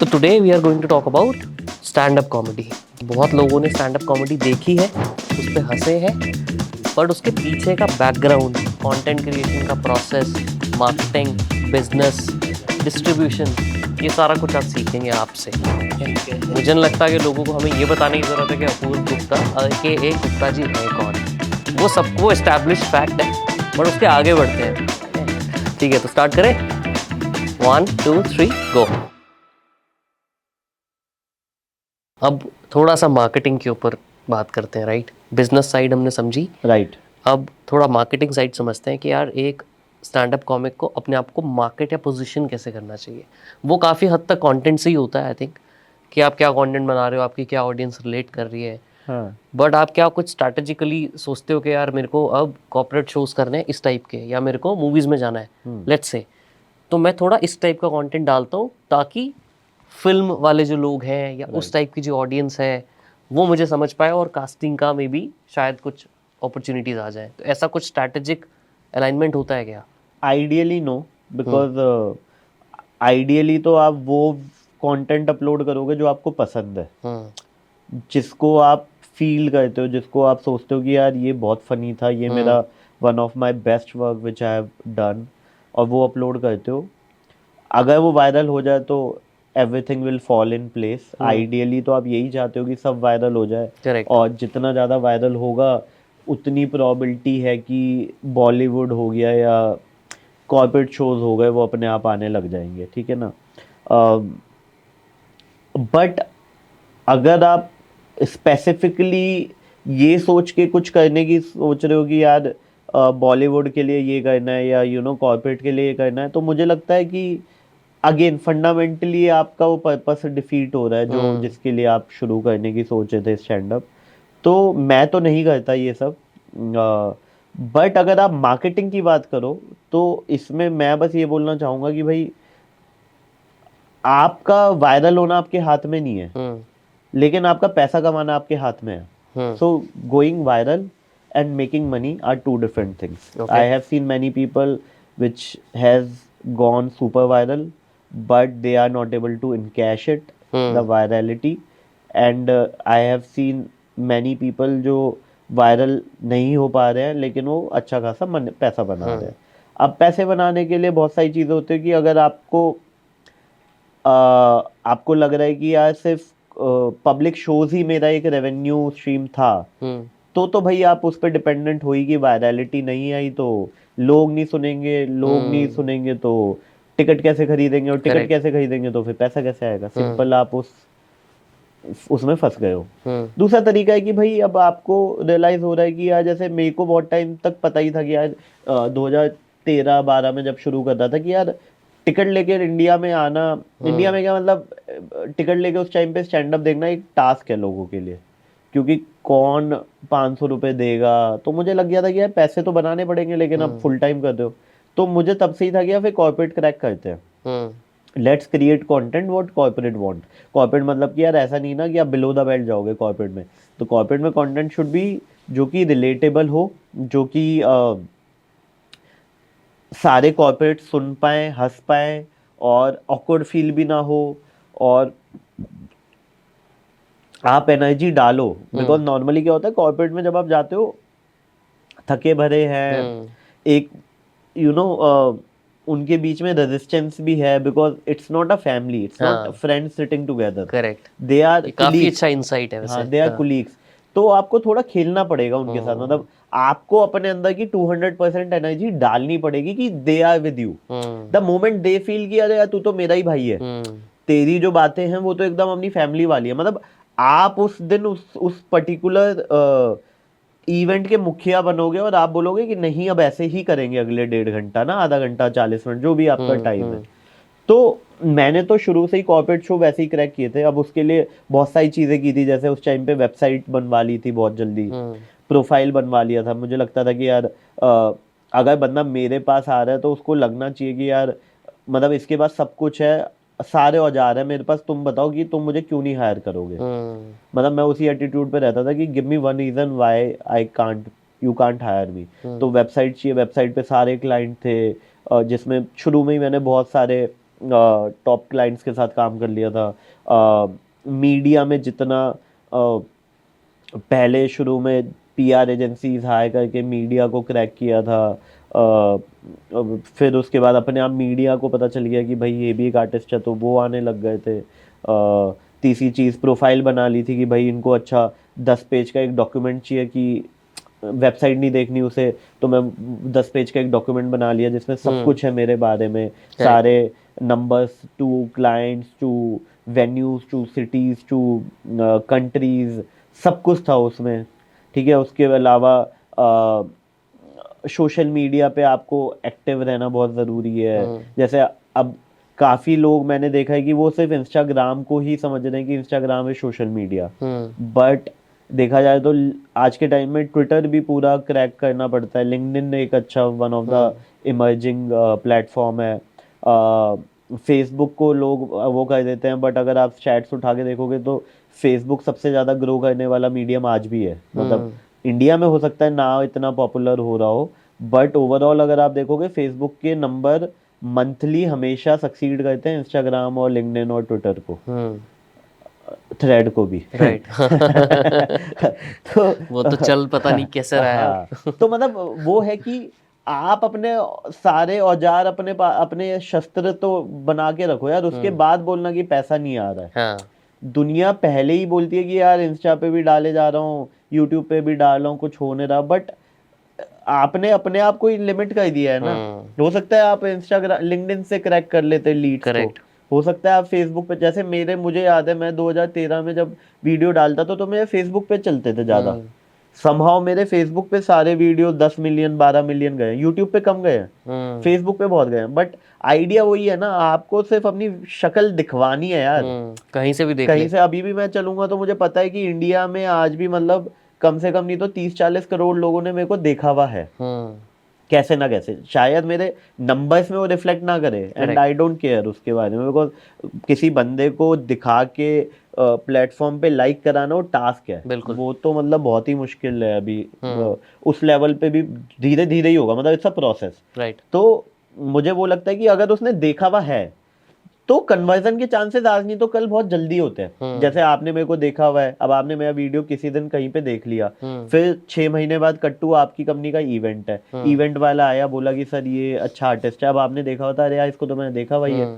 तो today we are going to talk about stand up comedy. बहुत लोगों ने स्टैंड अप कॉमेडी देखी है, उस पर हंसे हैं, बट उसके पीछे का बैकग्राउंड, कंटेंट क्रिएशन का प्रोसेस, मार्केटिंग, बिजनेस, डिस्ट्रीब्यूशन, ये सारा कुछ आज सीखेंगे आपसे। मुझे नहीं लगता कि लोगों को हमें ये बताने की ज़रूरत है कि अपूर्व गुप्ता के एक गुप्ता जी हैं कौन। वो सबको एस्टैब्लिश फैक्ट है, बट उसके आगे बढ़ते हैं। ठीक है, तो स्टार्ट करें। 1 2 3 गो। अब थोड़ा सा मार्केटिंग के ऊपर बात करते हैं, राइट। बिजनेस साइड हमने समझी, राइट। अब थोड़ा मार्केटिंग साइड समझते हैं कि यार एक स्टैंड अप कॉमिक को अपने आप को मार्केट या पोजीशन कैसे करना चाहिए। वो काफ़ी हद तक कंटेंट से ही होता है, आई थिंक, कि आप क्या कंटेंट बना रहे हो, आपकी क्या ऑडियंस रिलेट कर रही है। हाँ। बट आप क्या कुछ स्ट्रैटेजिकली सोचते हो कि यार मेरे को अब कॉर्पोरेट शोज करने हैं इस टाइप के, या मेरे को मूवीज़ में जाना है, लेट्स से, तो मैं थोड़ा इस टाइप का कंटेंट डालता हूँ ताकि फिल्म वाले जो लोग हैं या उस टाइप की जो ऑडियंस है वो मुझे समझ पाए और कास्टिंग का मे बी शायद कुछ अपॉर्चुनिटीज आ जाए। तो ऐसा कुछ स्ट्रैटेजिक अलाइनमेंट होता है क्या? आइडियली नो, बिकॉज आइडियली तो आप वो कंटेंट अपलोड करोगे जो आपको पसंद है, जिसको आप फील करते हो, जिसको आप सोचते हो कि यार ये बहुत फनी था, ये मेरा one of my best work which I have done, और वो अपलोड करते हो। अगर वो वायरल हो जाए तो everything will fall in place. Ideally तो आप यही चाहते हो कि सब वायरल हो जाए, करेक्ट। और जितना ज़्यादा वायरल होगा उतनी प्रोबेबिलिटी है कि बॉलीवुड हो गया या कॉर्पोरेट शोज हो गए वो अपने आप आने लग जाएंगे, ठीक है ना। बट अगर आप स्पेसिफिकली ये सोच के कुछ करने की सोच रहे हो कि यार बॉलीवुड के लिए ये करना है या कॉर्पोरेट के लिए ये करना है, तो मुझे लगता है कि अगेन फंडामेंटली आपका वो पर्पस डिफीट हो रहा है जो जिसके लिए आप शुरू करने की सोच रहे थे स्टैंड अप। तो मैं तो नहीं करता ये सब। बट अगर आप मार्केटिंग की बात करो तो इसमें मैं बस ये बोलना चाहूंगा कि भाई आपका वायरल होना आपके हाथ में नहीं है, लेकिन आपका पैसा कमाना आपके हाथ में है। So going viral and making money are two different things. I have seen many people which has gone super viral, but they are not able to encash it, the virality. And I have seen many people जो viral नहीं हो पा रहे हैं लेकिन वो अच्छा खासा पैसा बना रहे हैं। अब पैसे बनाने के लिए बहुत सारी चीज़ें होती है कि अगर आपको लग रहा है कि यार सिर्फ पब्लिक शोज ही मेरा एक रेवेन्यू स्ट्रीम था, तो भाई आप उस पर डिपेंडेंट हो ही कि वायरलिटी नहीं आई तो लोग नहीं सुनेंगे, लोग नहीं सुनेंगे तो टिकट कैसे खरीदेंगे, और टिकट कैसे खरीदेंगे तो फिर पैसा कैसे आएगा। सिंपल, आप उसमें फंस गए हो। दूसरा तरीका है कि भाई अब आपको रियलाइज हो रहा है कि यार जैसे मेरे को बहुत टाइम तक पता ही था कि यार 2013-12 में जब शुरू करता था कि यार टिकट लेके इंडिया में आना, इंडिया में क्या मतलब, टिकट लेके उस टाइम पे स्टैंड अप देखना एक टास्क है लोगों के लिए, क्योंकि कौन 500 रुपये देगा। तो मुझे लग गया था कि यार पैसे तो बनाने पड़ेंगे, लेकिन अब फुल टाइम कर दो। तो मुझे तब से ही था कि यार फिर कॉर्पोरेट क्रैक करते हैं, let's create content what corporate want. Corporate मतलब कि यार ऐसा नहीं ना कि आप बिलो द बेल्ट जाओगे कॉर्पोरेट में। तो कॉर्पोरेट में कंटेंट शुड बी जो कि रिलेटेबल हो, जो कि सारे कॉर्पोरेट सुन पाए, हंस पाए, और ऑकवर्ड फील भी ना हो, और आप एनर्जी डालो। बिकॉज नॉर्मली क्या होता है कॉर्पोरेट में, जब आप जाते हो थके भरे हैं, एक यू नो उनके बीच में रेजिस्टेंस भी है, because it's not a family, it's not friends sitting together, correct. They are काफी कुलीग्स। अच्छा इंसाइट है हाँ, वैसे। They are colleagues. तो आपको थोड़ा खेलना पड़ेगा उनके साथ, मतलब आपको अपने अंदर की 200% एनर्जी डालनी पड़ेगी कि they are with you. The moment they feel कि अरे यार तू तो मेरा ही भाई है, तेरी जो बातें हैं वो तो एकदम अपनी फैमिली वाली है, मतलब आप उस दिन उस पर्टिकुलर इवेंट के मुखिया बनोगे और आप बोलोगे कि नहीं अब ऐसे ही करेंगे अगले 1.5 घंटा ना, आधा घंटा, 40 मिनट, जो भी आपका टाइम है। तो मैंने तो शुरू से ही कॉर्पोरेट शो वैसे ही क्रैक किए थे। अब उसके लिए बहुत सारी चीज़ें की थी, जैसे उस टाइम पे वेबसाइट बनवा ली थी बहुत जल्दी, प्रोफाइल बनवा लिया था। मुझे लगता था कि यार अगर बंदा मेरे पास आ रहा है तो उसको लगना चाहिए कि यार मतलब इसके पास सब कुछ है, सारे औजार है मेरे पास, तुम बताओ कि तुम मुझे क्यों नहीं हायर करोगे। मतलब मैं उसी एटीट्यूड पे रहता था कि give me one reason why I can't, you can't hire me. तो वेबसाइट चाहिए, वेबसाइट पे सारे क्लाइंट थे, जिसमें शुरू में ही मैंने बहुत सारे टॉप क्लाइंट्स के साथ काम कर लिया था। मीडिया में जितना पहले शुरू में पीआर एजेंसीज हायर करके मीडिया को क्रैक किया था, फिर उसके बाद अपने आप मीडिया को पता चल गया कि भाई ये भी एक आर्टिस्ट है, तो वो आने लग गए थे। तीसरी चीज़, प्रोफाइल बना ली थी कि भाई इनको अच्छा 10 पेज का एक डॉक्यूमेंट चाहिए, कि वेबसाइट नहीं देखनी उसे, तो मैं 10 पेज का एक डॉक्यूमेंट बना लिया जिसमें सब कुछ है मेरे बारे में, सारे numbers to clients to venues to cities to countries, सब कुछ था उसमें। ठीक है, उसके अलावा सोशल मीडिया पे आपको एक्टिव रहना बहुत ज़रूरी है। जैसे अब काफ़ी लोग मैंने देखा है कि वो सिर्फ इंस्टाग्राम को ही समझ रहे हैं कि इंस्टाग्राम है सोशल मीडिया, बट देखा जाए तो आज के टाइम में ट्विटर भी पूरा क्रैक करना पड़ता है। लिंक्डइन एक अच्छा one of the emerging platform है। फेसबुक को लोग वो कर देते हैं, बट अगर आप चैट्स उठा के देखोगे तो फेसबुक सबसे ज़्यादा ग्रो करने वाला मीडियम आज भी है। मतलब इंडिया में हो सकता है ना इतना पॉपुलर हो रहा हो, बट ओवरऑल अगर आप देखोगे फेसबुक के नंबर मंथली हमेशा सक्सीड करते हैं इंस्टाग्राम और लिंक्डइन और ट्विटर को, थ्रेड को भी। राइट। तो वो तो चल पता नहीं कैसे रहा है। हाँ, तो मतलब वो है कि आप अपने सारे औजार अपने शस्त्र तो बना के रखो यार, उसके बाद बोलना कि पैसा नहीं आ रहा है। हाँ, दुनिया पहले ही बोलती है कि यार इंस्टा पे भी डाले जा रहा हूँ, यूट्यूब पे भी डाल रहा हूँ, कुछ हो नहीं रहा, बट आपने अपने आप को ही लिमिट कर दिया है ना। हो सकता है आप इंस्टाग्राम लिंक्डइन से क्रैक कर लेते लीड्स को, करेक्ट। हो सकता है आप फेसबुक पे, जैसे मुझे याद है मैं 2013 में जब वीडियो डालता था तो मेरे फेसबुक पे चलते थे ज़्यादा। समहाउ मेरे फेसबुक पे सारे वीडियो 10 मिलियन 12 मिलियन गए, यूट्यूब पे कम गए हैं, फेसबुक पे बहुत गए हैं। बट आइडिया वही है ना, आपको सिर्फ अपनी शक्ल दिखवानी है यार। कहीं से भी देख कहीं ले। से अभी भी मैं चलूंगा तो मुझे पता है कि इंडिया में आज भी मतलब कम से कम नहीं तो 30-40 करोड़ लोगों ने मेरे को देखा हुआ है, कैसे ना कैसे। शायद मेरे नंबर्स में वो रिफ्लेक्ट ना करे, एंड आई डोंट केयर उसके बारे में, बिकॉज किसी बंदे को दिखा के प्लेटफॉर्म पे लाइक कराना वो टास्क है, वो तो मतलब बहुत ही मुश्किल है अभी। उस लेवल पे भी धीरे धीरे ही होगा, मतलब इट्स अ प्रोसेस। राइट। तो मुझे वो लगता है कि अगर उसने देखा हुआ है तो कन्वर्जन के चांसेस आज नहीं तो कल बहुत जल्दी होते हैं। जैसे आपने मेरे को देखा हुआ है, अब आपने मेरा वीडियो किसी दिन कहीं पे देख लिया, फिर 6 महीने बाद कट्टू आपकी कंपनी का इवेंट है, इवेंट वाला आया बोला कि सर ये अच्छा आर्टिस्ट है, अब आपने देखा होता अरे यार इसको तो मैंने देखा हुआ ही है,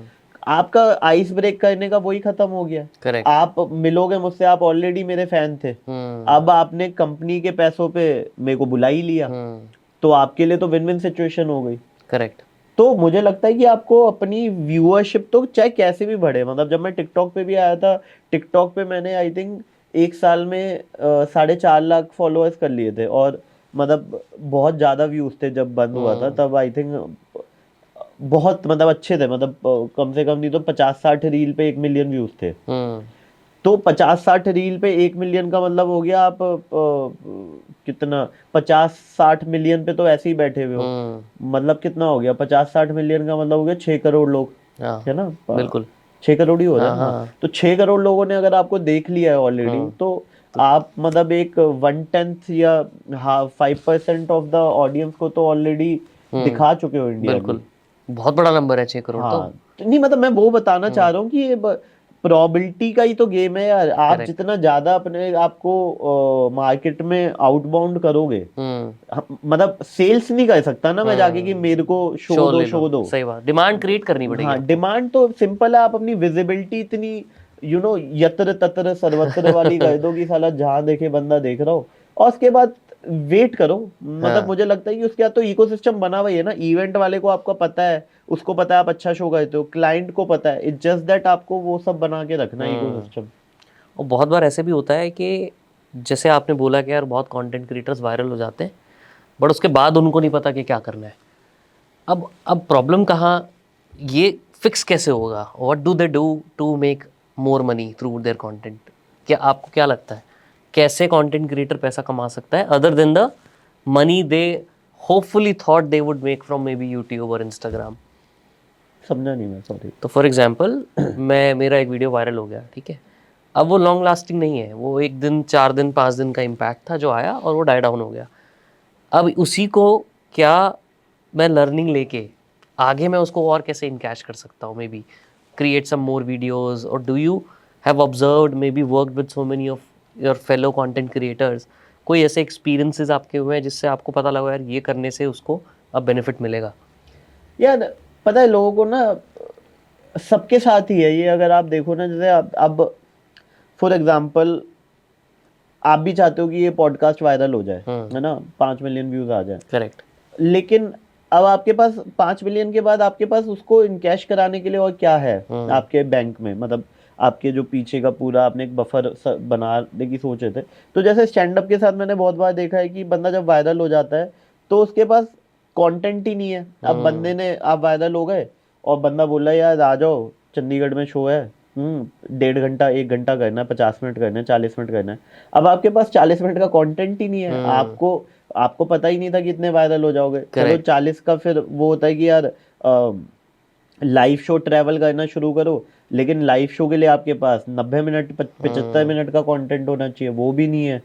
आपका आइस ब्रेक करने का वही खत्म हो गया। करेक्ट। आप मिलोगे मुझसे, आप ऑलरेडी मेरे फैन थे, अब आपने कंपनी के पैसों पे मेरे को बुला ही लिया, तो आपके लिए तो विन विन सिचुएशन हो गई। करेक्ट। तो मुझे लगता है कि आपको अपनी व्यूअरशिप तो चाहे कैसे भी बढ़े, मतलब जब मैं टिकटॉक पे भी आया था, टिकटॉक पे मैंने आई थिंक एक साल में 4.5 लाख फॉलोअर्स कर लिए थे, और मतलब बहुत ज़्यादा व्यूज़ थे जब बंद हुआ था तब, आई थिंक बहुत मतलब अच्छे थे, मतलब कम से कम नहीं तो 50-60 रील पे 1 मिलियन व्यूज़ थे। तो 50-60 रील पे 1 मिलियन का मतलब हो गया आप कितना, 50-60 मिलियन पे तो ऐसे ही बैठे हुए हो, मतलब कितना हो गया 50-60 मिलियन का मतलब हो गया 6 करोड़ लोग, है ना। बिल्कुल 6 करोड़ ही हो रहा है ना। तो 6 करोड़ लोगों ने अगर आपको देख लिया है ऑलरेडी, तो आप मतलब एक 1/10 या 5% ऑफ द ऑडियंस को तो ऑलरेडी दिखा चुके हो इंडिया बिल्कुल, बहुत बड़ा नंबर है 6 करोड़। हाँ, नहीं मतलब मैं वो बताना चाह रहा हूँ कि ये प्रोबेबिलिटी का ही तो गेम है यार। आप जितना ज्यादा अपने आपको मार्केट में आउटबाउंड करोगे, मतलब सेल्स नहीं कर सकता ना मैं जाके कि मेरे को शो दो। सही बात, डिमांड क्रिएट करनी पड़ेगी। हाँ, डिमांड तो सिंपल है, आप अपनी विजिबिलिटी इतनी यत्र तत्र सर्वत्र वाली कर दो कि साला जहां देखे बंदा देख रहा हो, और उसके बाद वेट करो। मतलब मुझे लगता है कि उसके बाद तो इकोसिस्टम बना हुआ है ना, इवेंट वाले को आपका पता है, उसको पता है आप अच्छा शो करते हो, क्लाइंट को पता है, इट्स जस्ट दैट आपको वो सब बना के रखना है इकोसिस्टम। और बहुत बार ऐसे भी होता है कि जैसे आपने बोला कि यार बहुत कंटेंट क्रिएटर्स वायरल हो जाते हैं, बट उसके बाद उनको नहीं पता कि क्या करना है। अब प्रॉब्लम कहाँ, ये फिक्स कैसे होगा, what do they do to make more money through their content? क्या आपको क्या लगता है कैसे कंटेंट क्रिएटर पैसा कमा सकता है other than the money they hopefully thought they would make from may be YouTube और इंस्टाग्राम? समझा नहीं मैं, सॉरी। तो फॉर एग्जाम्पल मेरा एक वीडियो वायरल हो गया, ठीक है, अब वो लॉन्ग लास्टिंग नहीं है, वो 1 दिन 4 दिन 5 दिन का इम्पैक्ट था जो आया और वो डाई डाउन हो गया। अब उसी को क्या मैं लर्निंग लेके आगे मैं उसको और कैसे इनकैश कर सकता हूँ, maybe create some more videos, और do you have observed maybe work with so many of your fellow content creators, कोई ऐसे एक्सपीरियंसेस आपके हुए हैं जिससे आपको पता लगा यार ये करने से उसको अब बेनिफिट मिलेगा? यार पता है लोगों को ना सबके साथ ही है ये, अगर आप देखो ना, जैसे अब फॉर एग्जांपल आप भी चाहते हो कि ये पॉडकास्ट वायरल हो जाए, है ना, 5 मिलियन व्यूज आ जाए, करेक्ट। लेकिन अब आपके पास 5 मिलियन के बाद आपके पास उसको इनकैश कराने के लिए और क्या है आपके बैंक में, मतलब आपके जो पीछे का पूरा आपने एक बफर बनाने की सोचे थे। तो जैसे स्टैंड अप के साथ मैंने बहुत बार देखा है कि बंदा जब वायरल हो जाता है तो उसके पास कंटेंट ही नहीं है। अब बंदे ने, आप वायरल हो गए और बंदा बोला यार आ जाओ चंडीगढ़ में शो है, 1.5 घंटा 1 घंटा करना है, 50 मिनट करना है, 40 मिनट करना है। अब आपके पास 40 मिनट का कंटेंट ही नहीं है, आपको आपको पता ही नहीं था कि इतने वायरल हो जाओगे। चलो 40 का फिर वो होता है कि यार लाइव शो ट्रैवल करना शुरू करो, लेकिन लाइव शो के लिए आपके पास 90 मिनट 75 मिनट का कंटेंट होना चाहिए, वो भी नहीं है।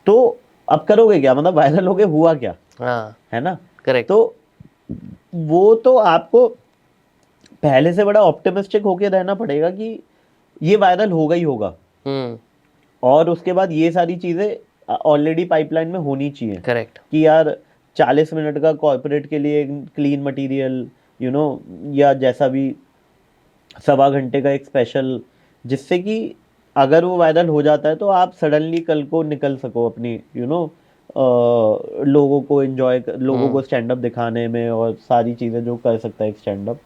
तो अब करोगे क्या, मतलब वायरल हो गए, हुआ क्या? है ना? करेक्ट। तो वो तो आपको पहले से बड़ा ऑप्टिमिस्टिक होके रहना पड़ेगा कि ये वायरल होगा ही होगा, और उसके बाद ये सारी चीजें ऑलरेडी पाइपलाइन में होनी चाहिए। करेक्ट। कि यार 40 मिनट का कॉर्पोरेट के लिए क्लीन मटेरियल, या जैसा भी 1.25 घंटे का एक स्पेशल, जिससे कि अगर वो वायरल हो जाता है तो आप सडनली कल को निकल सको अपनी लोगों को लोगों को स्टैंड अप दिखाने में, और सारी चीजें जो कर सकता है एक स्टैंड अप।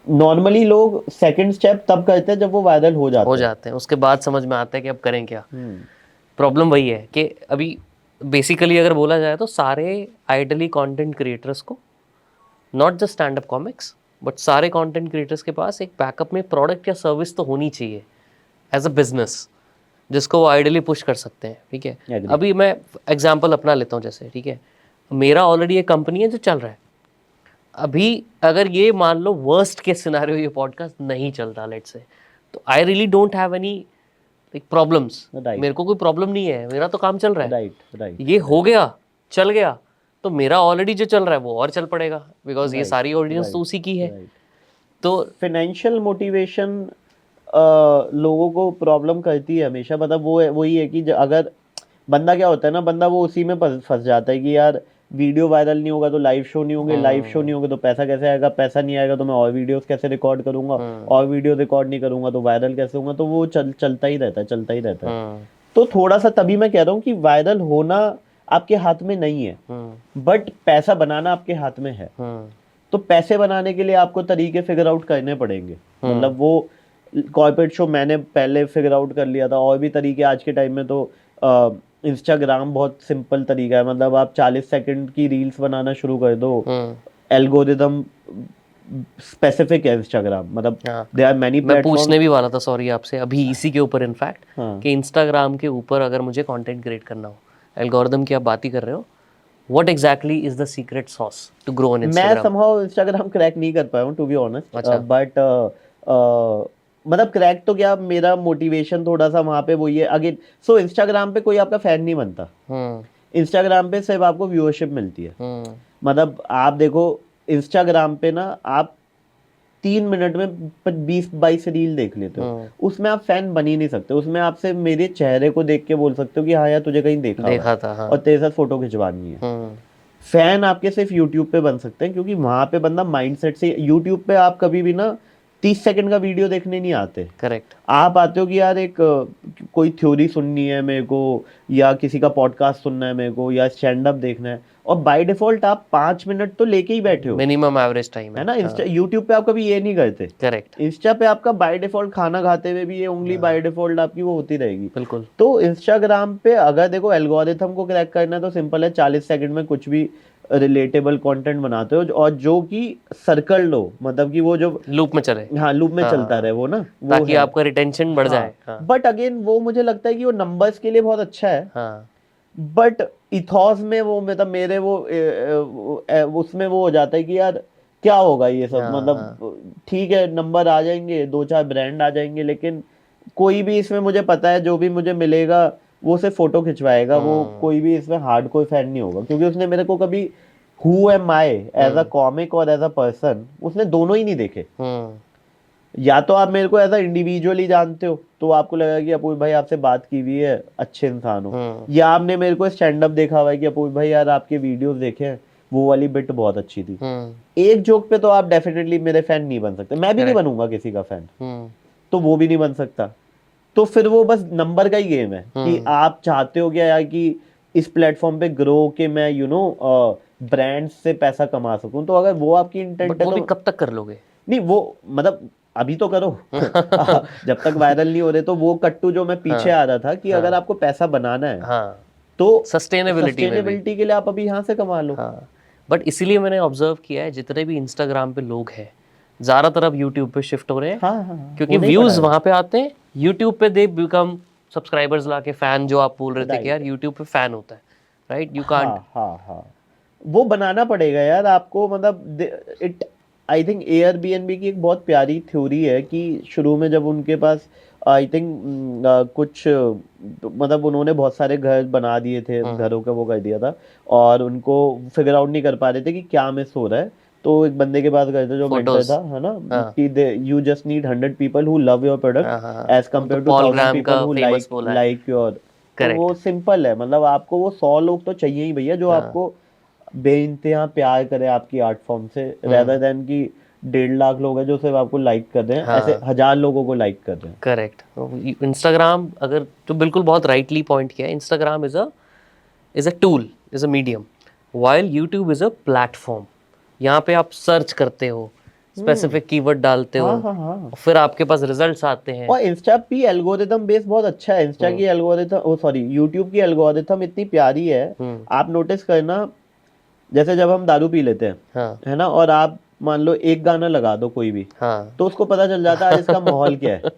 नॉर्मली लोग सेकंड स्टेप तब करते हैं जब वो वायरल हो जाते हैं, उसके बाद समझ में आता है कि अब करें क्या। हैं। प्रॉब्लम वही है कि अभी बेसिकली अगर बोला जाए तो सारे आइडली कंटेंट क्रिएटर्स को, not just stand up comics, but सारे कंटेंट क्रिएटर्स के पास एक बैकअप में प्रोडक्ट या सर्विस तो होनी चाहिए एज अ बिजनेस, जिसको वो आइडली पुश कर सकते हैं। ठीक है, Agree. अभी मैं एग्जांपल अपना लेता हूँ, जैसे ठीक है मेरा ऑलरेडी एक कंपनी है जो चल रहा है। अभी अगर ये मान लो वर्स्ट के सिनारियो ये पॉडकास्ट नहीं चलता लेट्स से, तो I really don't have any like problems. मेरे को कोई प्रॉब्लम नहीं है, मेरा तो काम चल रहा है। राइट। ये हो गया, चल गया, तो मेरा ऑलरेडी जो चल रहा है वो और चल पड़ेगा, बिकॉज ये सारी ऑडियंस तो उसी की है। तो फाइनेंशियल मोटिवेशन लोगों को प्रॉब्लम करती है हमेशा, मतलब वो वही है कि अगर बंदा, क्या होता है ना, बंदा वो उसी में फंस जाता है कि यार वीडियो वायरल नहीं होगा तो लाइव शो नहीं होंगे, लाइव शो नहीं होगा तो पैसा कैसे आएगा, पैसा नहीं आएगा तो मैं और वीडियोस कैसे रिकॉर्ड करूंगा, और वीडियो रिकॉर्ड नहीं करूंगा तो वायरल कैसे होगा। तो वो चलता ही रहता है। तो थोड़ा सा तभी मैं कह रहा हूँ कि वायरल होना आपके हाथ में नहीं है, बट पैसा बनाना आपके हाथ में है। तो पैसे बनाने के लिए आपको तरीके फिगर आउट करने पड़ेंगे। मतलब वो कॉर्पोरेट शो मैंने पहले फिगर आउट कर लिया था, और भी तरीके आज के टाइम में तो इंस्टाग्राम बहुत सिंपल तरीका है, मतलब आप 40 सेकंड की रील्स बनाना शुरू कर दो, एल्गोरिदम स्पेसिफिक है इंस्टाग्राम, मतलब देयर आर मेनी मैं प्लेटफॉर्म। पूछने भी वाला था सॉरी आपसे अभी इसी के ऊपर इनफैक्ट, कि इंस्टाग्राम के ऊपर अगर मुझे कंटेंट क्रिएट करना हो, एल्गोरिदम की आप बात ही कर रहे हो, what exactly is the secret sauce to grow on Instagram? मैं समहाउ इंस्टाग्राम क्रैक नहीं कर पाया हूँ टू बी ऑनेस्ट, अच्छा। बट मतलब क्रैक तो क्या, मेरा मोटिवेशन थोड़ा सा वहां पे वही है अगेन। सो इंस्टाग्राम पे कोई आपका फैन नहीं बनता, इंस्टाग्राम पे सिर्फ आपको व्यूअरशिप मिलती है। मतलब आप देखो इंस्टाग्राम पे ना, आप 3 मिनट में 20-22 रील देख लेते हो, उसमें आप फैन बन ही नहीं सकते। उसमें आपसे मेरे चेहरे को देख के बोल सकते हो कि हाँ यार तुझे कहीं देखा था, हाँ। और तेरे साथ फोटो खिंचवानी है। फैन आपके सिर्फ यूट्यूब पे बन सकते हैं, क्योंकि वहां पे बंदा माइंडसेट से, यूट्यूब पे आप कभी भी ना 30 सेकंड का वीडियो देखने नहीं आते। करेक्ट। आप आते हो कि यार एक कोई थ्योरी सुननी है मेरे को, या किसी का पॉडकास्ट सुनना है मेरे को, या स्टैंड अप देखना है, और बाय डिफॉल्ट आप 5 मिनट तो लेके ही बैठे हो, मिनिमम एवरेज टाइम है ना। इंस्टा यूट्यूब पे आप कभी ये नहीं करते। करेक्ट। इंस्टा पे आपका बाय डिफॉल्ट खाना खाते हुए भी ये उंगली बाय डिफॉल्ट आपकी वो होती रहेगी। बिल्कुल। तो इंस्टाग्राम पे अगर देखो एल्गोरिथम को क्रैक करना है तो सिंपल है, 40 सेकंड में कुछ भी रिलेटेबल कंटेंट बनाते हो, और जो कि सर्कल हो, मतलब कि वो जो लूप में चले, हाँ लूप में चलता रहे वो ना, वो ताकि है। आपका रिटेंशन बढ़ जाए। बट अगेन वो मुझे लगता है कि वो नंबर्स के लिए बहुत अच्छा है, हाँ। बट इथॉस में वो, मतलब मेरे वो उसमें वो हो जाता है कि यार क्या होगा ये सब, मतलब ठीक है नंबर आ जाएंगे, 2-4 ब्रांड आ जाएंगे, लेकिन कोई भी इसमें, मुझे पता है जो भी मुझे मिलेगा वो सिर्फ फोटो खिंचवाएगा, वो कोई भी इसमें हार्ड कोई फैन नहीं होगा, क्योंकि उसने मेरे को कभी who am I as a comic और एज अ पर्सन, उसने दोनों ही नहीं देखे। या तो आप मेरे को एज अ इंडिविजुअली जानते हो तो आपको लगेगा कि अपूर्व भाई आपसे बात की हुई है, अच्छे इंसान हो, या आपने मेरे को स्टैंड अप देखा हुआ है कि अपूर्व भाई यार आपके वीडियोस देखे हैं, वो वाली बिट बहुत अच्छी थी। एक जोक पे तो आप डेफिनेटली मेरे फैन नहीं बन सकते, मैं भी नहीं बनूंगा किसी का फैन, तो वो भी नहीं बन सकता। तो फिर वो बस नंबर का ही गेम है कि आप चाहते हो क्या यार कि इस प्लेटफॉर्म पे ग्रो के मैं ब्रांड से पैसा कमा सकूं, तो अगर वो आपकी इंटेंट है वो भी तो कब तक कर लोगे? नहीं, वो मतलब अभी तो करो जब तक वायरल नहीं हो रहे। तो वो कट्टू जो मैं पीछे आ रहा था कि अगर आपको पैसा बनाना है तो सस्टेनेबिलिटी के लिए आप अभी यहाँ से कमा लो। बट इसीलिए मैंने ऑब्जर्व किया है जितने भी इंस्टाग्राम पे लोग हैं ज्यादातर अब यूट्यूब पे शिफ्ट हो रहे हैं। क्योंकि व्यूज वहां पे आते हैं, यूट्यूब पे दे बिकम सब्सक्राइबर्स लाके फैन, जो आप बोल रहे थे कि यार यूट्यूब पे फैन होता है, राइट? You can't. हाँ, वो बनाना पड़ेगा यार आपको, मतलब इट, आई थिंक एयरबीएनबी की एक बहुत प्यारी थ्योरी है कि शुरू में जब उनके पास आई थिंक कुछ मतलब उन्होंने बहुत सारे घर बना दिए थे, घरों का वो कर दिया था, और उनको फिगर आउट नहीं कर पा रहे थे कि क्या मिस हो रहा है। तो एक बंदे के पास गए थे जो मेंटर था, है ना, कि you just need 100 people who love your product as compare to 1000 people who like your. तो वो सिंपल है, मतलब आपको वो 100 लोग तो चाहिए ही भैया जो आपको बेइंतहा प्यार करे आपकी आर्ट फॉर्म से, रेदर देन कि 1.5 लाख लोग हैं जो सिर्फ आपको लाइक कर रहे हैं, ऐसे 1000 लोगों को लाइक कर रहे हैं। करेक्ट। इंस्टाग्राम, अगर तो बिल्कुल बहुत राइटली पॉइंट किया है, Instagram is a tool, is a medium, while YouTube is a platform. यहाँ पे आप सर्च करते हो, स्पेसिफिक कीवर्ड डालते हो, फिर आपके पास रिजल्ट्स आते हैं। और इंस्टा की एल्गोरिथम बेस बहुत अच्छा है। इंस्टा की एल्गोरिथम, ओ सॉरी, यूट्यूब की एल्गोरिथम इतनी प्यारी है। आप नोटिस करना, जैसे जब हम दारू पी लेते हैं, है ना, और आप मान लो एक गाना लगा दो कोई भी, तो उसको पता चल जाता है आज इसका माहौल क्या है,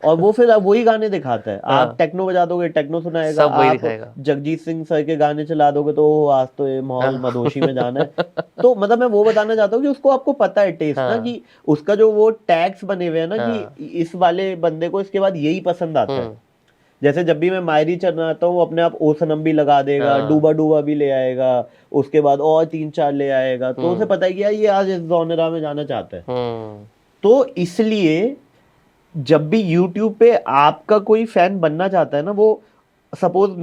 और वो फिर अब वही गाने दिखाता है। आप टेक्नो बजा दोगे, टेक्नो सुनाएगा। आप जगजीत सिंह सर के गाने चला दोगे तो आज तो ये माहौल मदोशी में जाना है। तो मतलब मैं वो बताना चाहता हूँ कि उसको आपको पता है टेस्ट ना, कि उसका जो वो टैग्स बने हुए हैं ना, कि इस वाले बंदे को इसके बाद यही पसंद आता है। जैसे जब भी मैं मायरी चलना आता हूँ, वो अपने आप ओ सनम भी लगा देगा, डूबा डूबा भी ले आएगा, उसके बाद और 3-4 ले आएगा, तो उसे पता है कि यार ये आज इस जॉनरा में जाना चाहता है। तो इसलिए जब भी यूट्यूब पे आपका कोई फैन बनना चाहता है ना, वो सपोज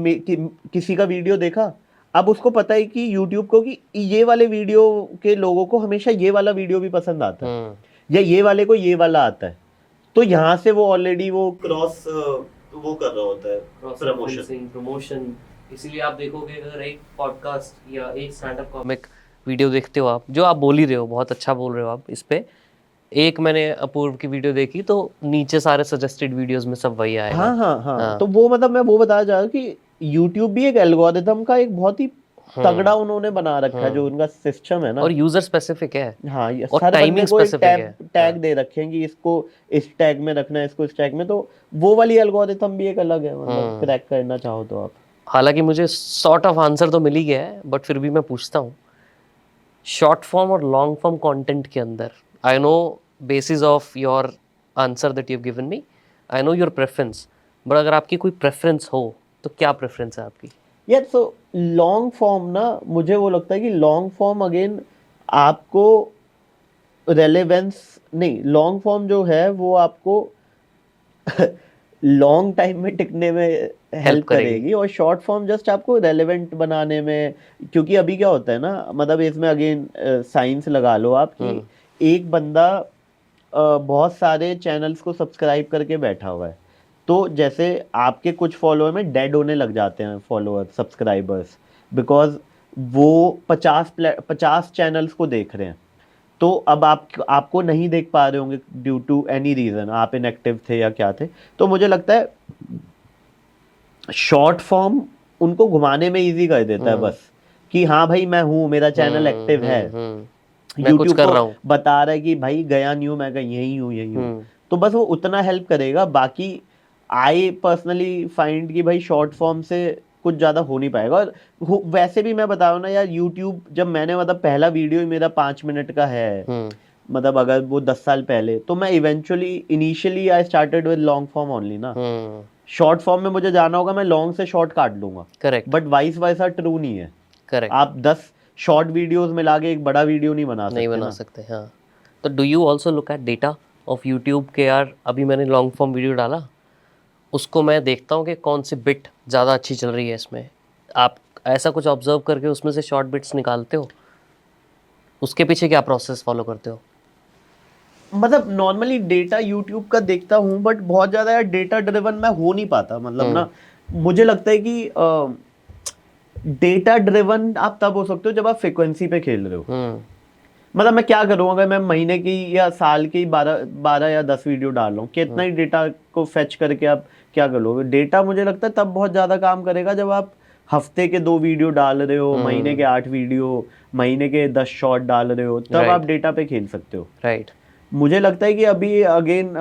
किसी का वीडियो देखा, अब उसको पता है कि यूट्यूब को कि ये वाले वीडियो के लोगों को हमेशा ये वाला वीडियो भी पसंद आता है, या ये वाले को ये वाला आता है, तो यहाँ से वो ऑलरेडी वो क्रॉस वो कर रहा होता है, प्रमोशन। इसीलिए आप देखोगे, अगर एक पॉडकास्ट या एक स्टैंड अप कॉमिक वीडियो देखते हो आप, जो आप बोल ही रहे हो, बहुत अच्छा बोल रहे हो आप इस पे, एक मैंने अपूर्व की वीडियो देखी तो नीचे सारे सजेस्टेड वीडियोस में सब वही आएगा। हाँ। तो वो मतलब मैं वो बताना चाह रहा हूँ कि यूट्यूब भी एक एल्गोरिथम का एक बहुत ही तगड़ा उन्होंने बना रखा है, जो उनका सिस्टम है ना, और यूजर स्पेसिफिक है। हाँ, ये और हर बंदे टाइमिंग को एक स्पेसिफिक है। टैग दे रखे हैं कि इसको इस टैग में रखना है, इसको इस टैग में। तो वो वाली एल्गोरिथम भी एक अलग है, मतलब क्रैक करना चाहो तो आप। हालांकि मुझे सॉर्ट ऑफ आंसर तो मिल ही गया है, बट फिर भी मैं पूछता हूँ, शॉर्ट फॉर्म और लॉन्ग फॉर्म कंटेंट के अंदर, I know basis of your answer that you have given me, I know your preference, but अगर आपकी कोई प्रेफरेंस हो तो क्या प्रेफरेंस है आपकी? यार सो लॉन्ग फॉर्म ना, मुझे वो लगता है कि लॉन्ग फॉर्म अगेन आपको रेलेवेंस नहीं, लॉन्ग फॉर्म जो है वो आपको लॉन्ग टाइम में टिकने में हेल्प करेगी, और शॉर्ट फॉर्म जस्ट आपको रेलेवेंट बनाने में। क्योंकि अभी क्या होता है ना, मतलब इसमें अगेन साइंस लगा लो आप, कि एक बंदा बहुत सारे चैनल्स को सब्सक्राइब करके बैठा हुआ है, तो जैसे आपके कुछ फॉलोअर में डेड होने लग जाते हैं, फॉलोअर सब्सक्राइबर्स, बिकॉज वो 50 चैनल्स को देख रहे हैं। तो अब आपको नहीं देख पा रहे होंगे ड्यू टू एनी रीजन, आप इनएक्टिव थे या क्या थे। तो मुझे लगता है शॉर्ट फॉर्म उनको घुमाने में इजी कर देता है, बस कि हाँ भाई मैं हूँ, मेरा चैनल एक्टिव है, यूट्यूब को बता रहा है कि भाई गया नहीं हूँ मैं, यही हूँ। तो बस वो उतना हेल्प करेगा। बाकी आई पर्सनली फाइंड कि भाई शॉर्ट फॉर्म से कुछ ज़्यादा हो नहीं पाएगा। और वैसे भी मैं बता रहा हूँ ना यार, यूट्यूब जब मैंने, मतलब पहला वीडियो ही मेरा 5 मिनट का है, मतलब अगर वो 10 साल पहले, तो मैं eventually initially I started with long form only ना। शॉर्ट फॉर्म में मुझे जाना होगा, मैं लॉन्ग से शॉर्ट काट लूंगा, correct, but vice versa true नहीं है। करेक्ट। आप 10 शॉर्ट वीडियोस में लाके एक बड़ा वीडियो नहीं बना नहीं सकते बना ना। सकते, हाँ। तो do you also look at data of YouTube के, यार अभी मैंने लॉन्ग फॉर्म वीडियो डाला, उसको मैं देखता हूँ कि कौन सी बिट ज़्यादा अच्छी चल रही है इसमें। आप ऐसा कुछ ऑब्जर्व करके उसमें से शॉर्ट बिट्स निकालते हो? उसके पीछे क्या प्रोसेस फॉलो करते हो? मतलब नॉर्मली डेटा यूट्यूब का देखता हूँ, बट बहुत ज्यादा यार डेटा ड्रिवन मैं हो नहीं पाता, मतलब ना मुझे लगता है कि डेटा ड्रिवन आप तब हो सकते हो जब आप फ्रिक्वेंसी पे खेल रहे हो। मतलब मैं क्या करूँ, अगर मैं महीने की या साल की 12 या 10 वीडियो डाल रहा हूँ, कितना ही डेटा को फेच करके आप क्या कर लोगे? डेटा मुझे लगता है तब बहुत ज़्यादा काम करेगा जब आप हफ्ते के 2 वीडियो डाल रहे हो, महीने के 8 वीडियो, महीने के 10 शॉट डाल रहे हो, तब आप राइट, डेटा पे खेल सकते हो। राइट। मुझे लगता है कि अभी अगेन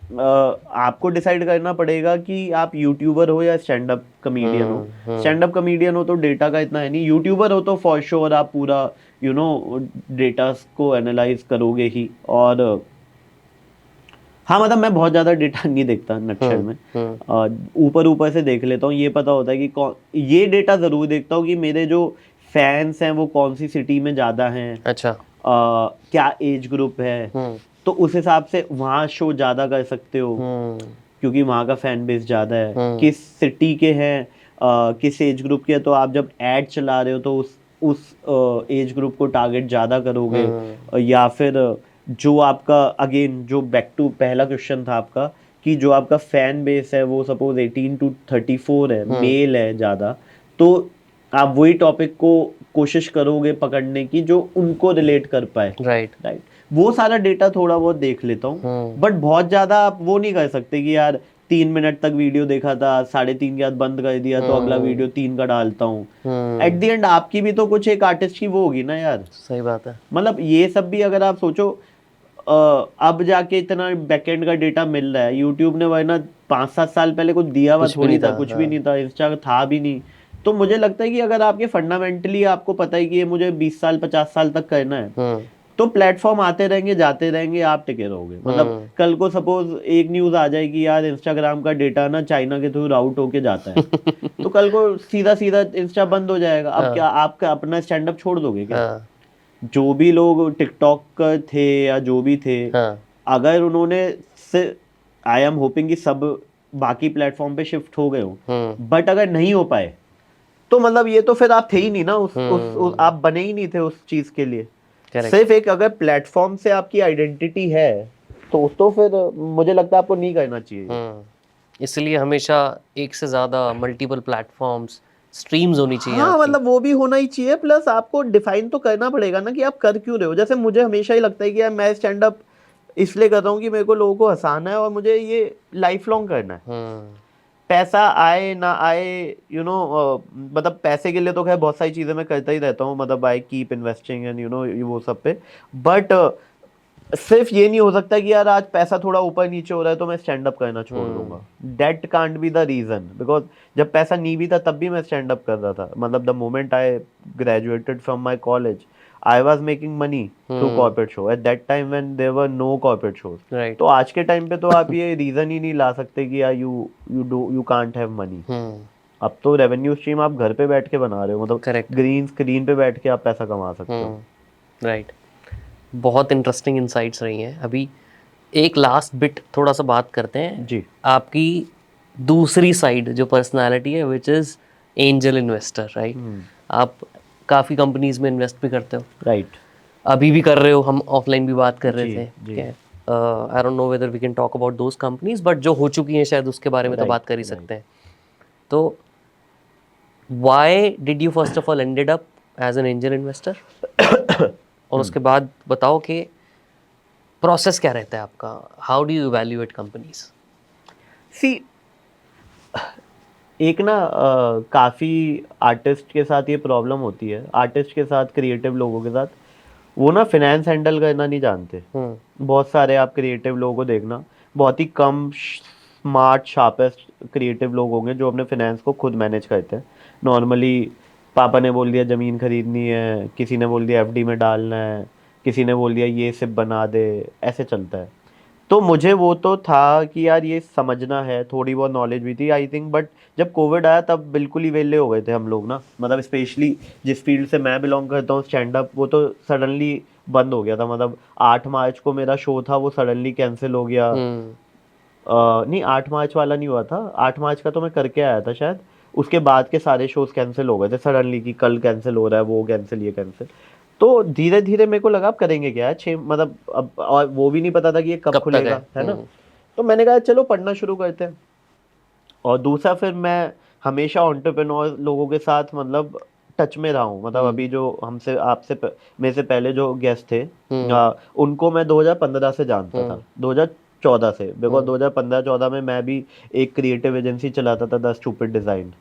आपको डिसाइड करना पड़ेगा कि आप यूट्यूबर हो या स्टैंड अप कमेडियन हो। स्टैंड अप कमेडियन हो तो डेटा का इतना है नहीं, यूट्यूबर हो तो फॉर श्योर आप पूरा डेटा को एनालाइज करोगे ही। और हाँ, मतलब मैं बहुत ज़्यादा डेटा नहीं देखता नक्शल में। ऊपर ऊपर से देख लेता हूँ, ये पता होता है कि कौन, ये डेटा ज़रूर देखता हूँ कि मेरे जो फैंस हैं वो कौन सी सिटी में ज़्यादा हैं, अच्छा। क्या एज ग्रुप है, तो उस हिसाब से वहाँ शो ज़्यादा कर सकते हो, क्योंकि वहाँ का फैन बेस ज़्यादा है। किस सिटी के हैं, किस एज ग्रुप के हैं, तो आप जब एड चला रहे हो तो उस एज ग्रुप को टारगेट ज़्यादा करोगे। या फिर जो आपका, अगेन जो बैक टू पहला क्वेश्चन था आपका, कि जो आपका फैन बेस है वो सपोज 18 to 34 है, मेल है ज़्यादा, तो आप वही टॉपिक को कोशिश करोगे पकड़ने की जो उनको रिलेट कर पाए। राइट। राइट, वो सारा डेटा थोड़ा बहुत देख लेता हूँ, बट बहुत ज़्यादा आप वो नहीं कर सकते कि यार 3 मिनट तक वीडियो देखा था, 3:30 के बाद बंद कर दिया तो अगला वीडियो 3 का डालता हूँ। एट द एंड आपकी भी तो कुछ एक आर्टिस्ट की वो होगी ना यार। सही बात है। मतलब ये सब भी अगर आप सोचो, अब जाके इतना बैकएंड का डेटा मिल रहा है यूट्यूब ने, वरना 5-7 साल पहले कुछ दिया हुआ कुछ भी थोड़ी नहीं था, था, कुछ भी हाँ। नहीं था, इंस्टा था भी नहीं। तो मुझे लगता है कि अगर आपके फंडामेंटली आपको पता है कि ये मुझे 20 साल 50 साल तक करना है, तो प्लेटफॉर्म आते रहेंगे जाते रहेंगे, आप टिके रहोगे। मतलब कल को सपोज एक न्यूज आ जाए कि यार इंस्टाग्राम का डेटा ना चाइना के थ्रू राउट होके जाता है, तो कल को सीधा सीधा इंस्टा बंद हो जाएगा। अब क्या आपका अपना स्टैंड अप छोड़ दोगे क्या? हाँ, जो भी लोग टिकटॉक कर थे या जो भी थे, हाँ। अगर उन्होंने से, आई एम होपिंग कि सब बाकी प्लेटफॉर्म पे शिफ्ट हो गए हो, बट अगर नहीं हो पाए तो मतलब ये तो फिर आप थे ही नहीं ना, आप बने ही नहीं थे उस चीज के लिए। करेक्ट। सिर्फ एक अगर प्लेटफॉर्म से आपकी आइडेंटिटी है तो फिर मुझे लगता है आपको नहीं करना चाहिए। इसलिए हमेशा एक से ज़्यादा मल्टीपल प्लेटफॉर्म्स, स्ट्रीम्स होनी चाहिए हाँ, आपकी। मतलब वो भी होना ही चाहिए, प्लस आपको डिफाइन तो करना पड़ेगा ना कि आप कर क्यों रहे हो। जैसे मुझे हमेशा ही लगता है कि यार मैं स्टैंड अप इसलिए कर रहा हूँ कि मेरे को लोगों को हंसाना है और मुझे ये लाइफ लॉन्ग करना है। पैसा आए ना आए, मतलब पैसे के लिए तो खैर बहुत सारी चीज़ें मैं करता ही रहता हूँ, मतलब आई कीप इन्वेस्टिंग एंड वो सब पे। बट सिर्फ ये नहीं हो सकता कि यार आज पैसा थोड़ा ऊपर नीचे हो रहा है तो मैं स्टैंड अप करना छोड़ दूंगा। That can't be the reason, because जब पैसा नहीं भी था तब भी मैं स्टैंड अप कर रहा था। मतलब the moment I graduated from my college, I was making money through corporate show at that time when there were no corporate shows. Right. तो आज के टाइम पे तो आप ये रीजन ही नहीं ला सकते कि यार यू कांट हैव मनी। अब तो रेवेन्यू स्ट्रीम आप घर पे बैठ के बना रहे हो, मतलब करेक्ट। ग्रीन स्क्रीन पे बैठ के आप पैसा कमा सकते हो। राइट। बहुत इंटरेस्टिंग इंसाइट्स रही हैं। अभी एक लास्ट बिट थोड़ा सा बात करते हैं जी। आपकी दूसरी साइड जो पर्सनालिटी है, which is angel investor, right? आप काफ़ी कंपनीज में इन्वेस्ट भी करते हो, राइट। अभी भी कर रहे हो, हम ऑफलाइन भी बात कर रहे जी थे। जी। I don't know whether we can talk about those companies, but जो हो चुकी हैं शायद उसके बारे में तो बात राइट कर ही राइट। सकते हैं। तो why did you first of all ended up as an angel investor, और उसके बाद बताओ कि प्रोसेस क्या रहता है आपका, how do you evaluate companies? See, एक ना काफ़ी आर्टिस्ट के साथ ये प्रॉब्लम होती है, आर्टिस्ट के साथ, क्रिएटिव लोगों के साथ, वो ना फिनेंस हैंडल करना नहीं जानते। बहुत सारे आप क्रिएटिव लोगों को देखना, बहुत ही कम स्मार्ट शार्पेस्ट क्रिएटिव लोग होंगे जो अपने फिनेंस को खुद मैनेज करते हैं। नॉर्मली पापा ने बोल दिया ज़मीन खरीदनी है, किसी ने बोल दिया एफडी में डालना है, किसी ने बोल दिया ये सिप बना दे, ऐसे चलता है। तो मुझे वो तो था कि यार ये समझना है, थोड़ी बहुत नॉलेज भी थी आई थिंक, बट जब कोविड आया तब बिल्कुल ही वेले हो गए थे हम लोग ना, मतलब स्पेशली जिस फील्ड से मैं बिलोंग करता हूँ स्टैंड अप, वो तो सडनली बंद हो गया था। मतलब 8 मार्च को मेरा शो था, वो सडनली कैंसिल हो गया। हम्म। नहीं, 8 मार्च वाला नहीं हुआ था, 8 मार्च का तो मैं करके आया था शायद। उसके बाद के सारे शोज कैंसिल हो गए थे सडनली, कि कल कैंसिल हो रहा है, वो कैंसिल, ये कैंसिल। तो धीरे धीरे मेरे को लगा अब करेंगे क्या है, 6 मतलब अब, और वो भी नहीं पता था कि ये कब कब तक है? खुलेगा, है ना। तो मैंने कहा चलो पढ़ना शुरू करते हैं। और दूसरा फिर मैं हमेशा एंटरप्रेन्योर लोगों के साथ मतलब टच में रहा हूँ। मतलब हम्म। अभी जो हमसे आपसे मेरे से पहले जो गेस्ट थे, हम्म। उनको मैं 2015 से जानता हम्म। था, 2014 से, बिकॉज हम्म। 2015-14 में मैं भी एक क्रिएटिव एजेंसी चलाता था, द स्टूपिड डिजाइन।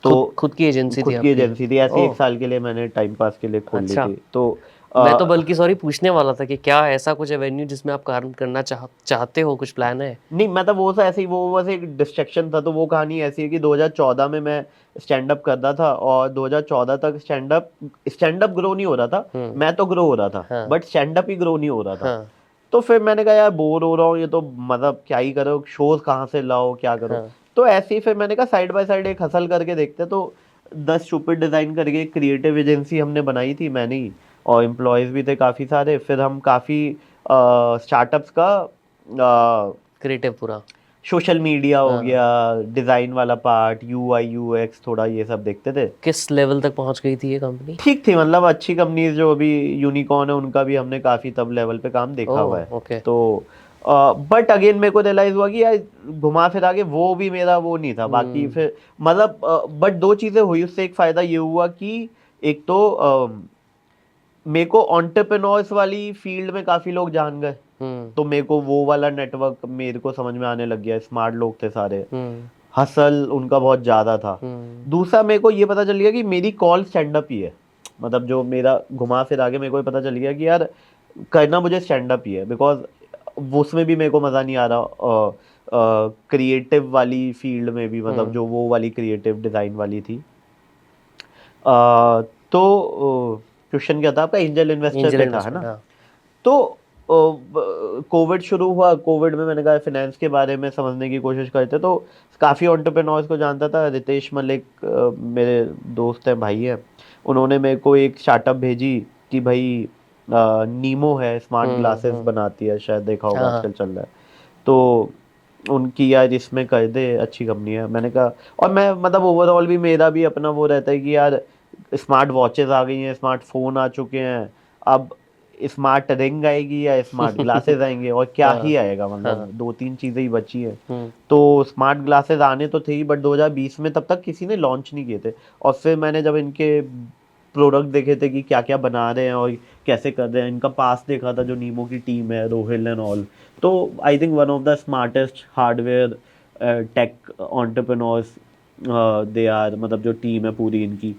तो खुद खुद की एजेंसी थी खुद की आपकी? एजेंसी थी, ऐसे एक ओह। साल के लिए मैंने टाइम पास के लिए खोल ली अच्छा। थी। तो मैं तो अ, बल्कि सॉरी पूछने वाला था कि क्या ऐसा कुछ एवेन्यू जिसमें आप काम करना चाहते हो, कुछ प्लान है? नहीं, मतलब वो सा ऐसे ही, वो बस एक डिस्ट्रैक्शन था। तो वो कहानी ऐसी है कि 2014 में मैं स्टैंड अप कर रहा था, और 2014 तक स्टैंड अप ग्रो नहीं हो रहा था, हम्म। मैं तो ग्रो हो रहा था, हाँ। But stand up he grow नहीं हो रहा था। हाँ। तो फिर मैंने कहा यार बोर हो रहा हूँ, ये तो मतलब क्या ही करो, शोज कहाँ से लाओ, क्या करो। हाँ। तो ऐसे ही फिर मैंने कहा साइड बाय साइड एक हसल करके देखते हैं। तो 10 स्टूपिड डिजाइन करके एक क्रिएटिव एजेंसी हमने बनाई थी, मैंने ही, और एम्प्लॉयज भी थे काफ़ी सारे। फिर हम काफ़ी स्टार्टअप्स का क्रिएटिव पूरा। सोशल मीडिया हो हाँ। गया, डिज़ाइन वाला पार्ट, UI UX, थोड़ा ये सब देखते थे। किस लेवल तक पहुंच गई थी ये कंपनी? ठीक थी, मतलब अच्छी कंपनीज जो अभी यूनिकॉर्न है उनका भी हमने काफ़ी तब लेवल पे काम देखा हुआ है। Oh okay. तो बट अगेन मेरे को रियलाइज़ हुआ कि यार घुमा फिरा के वो भी मेरा वो नहीं था, बाकी हम्म। फिर मतलब बट दो चीज़ें हुई उससे। एक फ़ायदा ये हुआ कि एक तो मेरे को एंटरप्रेन्योर्स वाली फील्ड में काफ़ी लोग जान गए। हम्म। तो मेरे को वो वाला नेटवर्क मेरे को समझ में आने लग गया, स्मार्ट लोग थे सारे, हम्म। हसल उनका बहुत ज़्यादा था। हम्म। दूसरा मेरे को ये पता चल गया कि मेरी कॉल स्टैंड अप ही है। मतलब जो मेरा घुमा फिरा के मेरे को ये पता चल गया कि यार करना मुझे स्टैंड अप ही है, बिकॉज उसमें भी मेरे को मज़ा नहीं आ रहा, क्रिएटिव वाली फील्ड में भी, मतलब हम्म। जो वो वाली क्रिएटिव डिज़ाइन वाली थी। तो क्वेश्चन क्या था आपका, एंजल इन्वेस्टर एंजल पे था, है इन्वेस्टमेंट, ना। हाँ। तो कोविड शुरू हुआ, कोविड में मैंने कहा फिनेंस के बारे में समझने की कोशिश करते। तो काफ़ी एंटरप्रेन्योर्स को जानता था, रितेश मलिक मेरे दोस्त हैं, भाई हैं। उन्होंने मेरे को एक स्टार्टअप भेजी कि भाई नीमो है, स्मार्ट ग्लासेस हम्म। बनाती है, शायद देखा होगा हाँ हाँ। आजकल चल रहा है। तो उनकी यार इसमें कर दे, अच्छी कंपनी है, मैंने कहा। और मैं मतलब ओवरऑल भी मेरा भी अपना वो रहता है कि यार स्मार्ट वॉचेस आ गई हैं, स्मार्टफोन आ चुके हैं, अब स्मार्ट रिंग आएगी या स्मार्ट ग्लासेस आएंगे, और क्या ही हाँ। आएगा, मतलब हाँ। दो तीन चीज़ें ही बची हैं। हम्म। तो स्मार्ट ग्लासेस आने तो थे ही, बट 2020 में तब तक किसी ने लॉन्च नहीं किए थे। और फिर मैंने जब इनके प्रोडक्ट देखे थे कि क्या क्या बना रहे हैं और कैसे कर रहे हैं, इनका पास देखा था जो नीमो की टीम है, रोहिल एंड ऑल। तो I think one of the smartest hardware tech entrepreneurs they are, मतलब जो टीम है पूरी इनकी।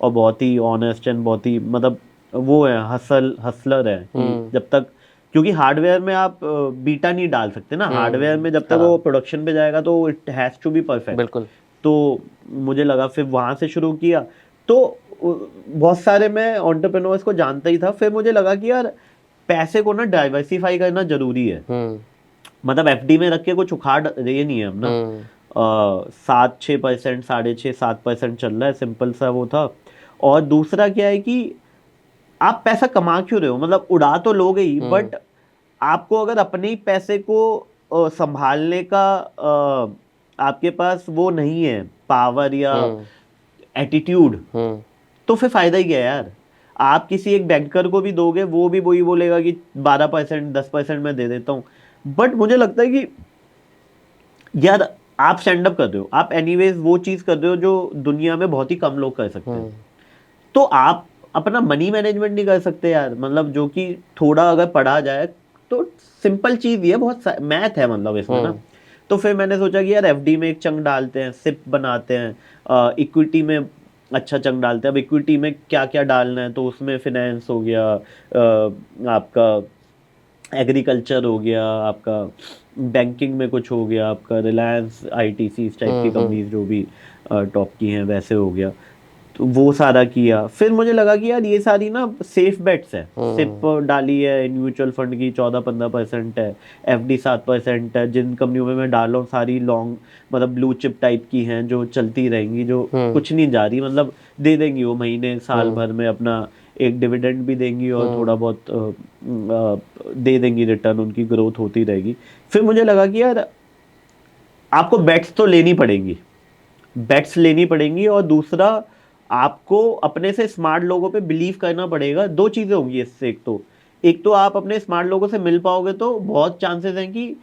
और बहुत ही ऑनेस्ट एंड बहुत ही मतलब वो है, हसलर है कि हम्म। जब तक, क्योंकि हार्डवेयर में आप बीटा नहीं डाल सकते ना, हार्डवेयर में जब तक वो हाँ प्रोडक्शन पे जाएगा तो it has to be perfect. बिल्कुल। तो मुझे लगा, फिर वहाँ से शुरू किया। तो बहुत सारे मैं एंटरप्रेन्योर्स को जानता ही था। फिर मुझे लगा कि यार पैसे को ना डाइवर्सिफाई करना जरूरी है। हम्म। मतलब FD में रख के कुछ उखाड़ रहे नहीं है हम ना। हम्म। 7-6%, 6.5-7% चल रहा है, सिंपल सा वो था। और दूसरा क्या है कि आप पैसा कमा क्यों रहे हो, मतलब उड़ा तो लोगे ही, हम्म। बट आपको अगर अपने ही पैसे को संभालने का आपके पास वो नहीं है, पावर या हम्म। एटीट्यूड, हम्म। तो फिर फायदा ही क्या है यार। आप किसी एक बैंकर को भी दोगे, वो भी वही बोलेगा कि 12%, 10% मैं दे देता हूँ। बट मुझे लगता है कि यार आप स्टैंड अप कर रहे हो, आप एनीवेज वो चीज कर रहे हो जो दुनिया में बहुत ही कम लोग कर सकते हैं। हम्म। तो आप अपना मनी मैनेजमेंट नहीं कर सकते यार, मतलब जो कि थोड़ा अगर पढ़ा जाए तो सिंपल चीज ये है, बहुत मैथ है मतलब इसमें ना। हम्म। तो फिर मैंने सोचा कि यार FD में एक चंक डालते हैं, सिप बनाते हैं, इक्विटी में अच्छा चंक डालते हैं। अब इक्विटी में क्या क्या डालना है, तो उसमें फिनेंस हो गया, आपका एग्रीकल्चर हो गया, आपका बैंकिंग में कुछ हो गया, आपका रिलायंस ITC, इस टाइप की हम्म। कंपनीज जो भी टॉप की हैं वैसे हो गया। तो वो सारा किया। फिर मुझे लगा कि यार ये सारी ना सेफ बेट्स है। सिप डाली है म्यूचुअल फंड की 14-15% है, एफडी 7% है। जिन कंपनियों में मैं डाल रहा हूँ सारी लॉन्ग मतलब ब्लू चिप टाइप की हैं जो चलती रहेंगी, जो कुछ नहीं जा रही, मतलब दे देंगी वो महीने साल भर में अपना एक डिविडेंड भी देंगी और थोड़ा बहुत दे देंगी रिटर्न, उनकी ग्रोथ होती रहेगी। फिर मुझे लगा कि यार आपको बेट्स तो लेनी पड़ेंगी, बेट्स लेनी पड़ेंगी, और दूसरा आपको अपने से स्मार्ट लोगों पे बिलीव करना पड़ेगा। दो चीजें होंगी इससे, एक तो आप अपने स्मार्ट लोगों से मिल पाओगे तो बहुत चांसेस हैं कि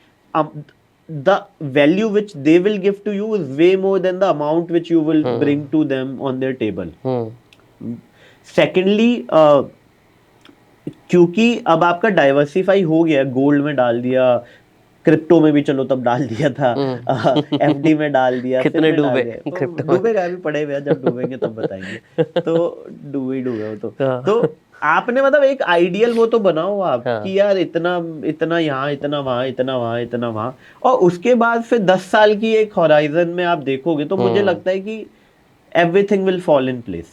the value which they will give to you is way more than the amount which you will bring to them on their table. Secondly क्योंकि अब आपका डाइवर्सिफाई हो गया, गोल्ड में डाल दिया, क्रिप्टो में भी चलो तब डाल दिया था, एफडी में डाल दिया, कितने डूबे तो डूबेगा भी, पड़े हुए जब डूबेंगे तब बताएंगे। तो डूबे हो तो आपने मतलब एक आइडियल वो तो बनाओ आप कि यार इतना इतना यहाँ, इतना वहां, इतना वहां, इतना वहां, और उसके बाद फिर 10 साल की एक हॉराइजन में आप देखोगे तो मुझे लगता है कि everything will fall in place.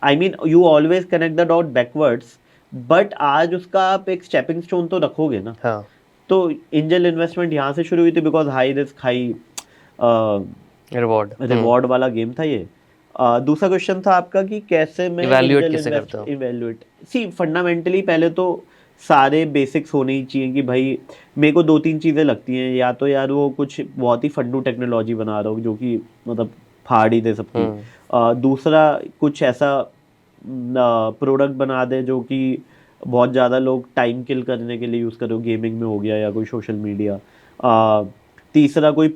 I mean, you always connect the dot backwards, but आज उसका आप एक स्टेपिंग स्टोन तो रखोगे ना। हाँ. तो एंजल इन्वेस्टमेंट यहाँ से शुरू हुई थी because high risk high reward वाला गेम था ये। दूसरा क्वेश्चन था आपका कि कैसे मैं इवैल्यूएट सी फंडामेंटली पहले तो सारे बेसिक्स होने ही चाहिए कि भाई मेरे को 2-3 चीज़ें लगती हैं, या तो यार वो कुछ बहुत ही फंडू टेक्नोलॉजी बना रहा हो जो कि मतलब फाड़ ही दे सबकी, दूसरा कुछ ऐसा प्रोडक्ट बना दे जो कि बहुत ज़्यादा लोग टाइम किल करने के लिए यूज़ करो, गेमिंग में हो गया या कोई सोशल मीडिया, तीसरा कोई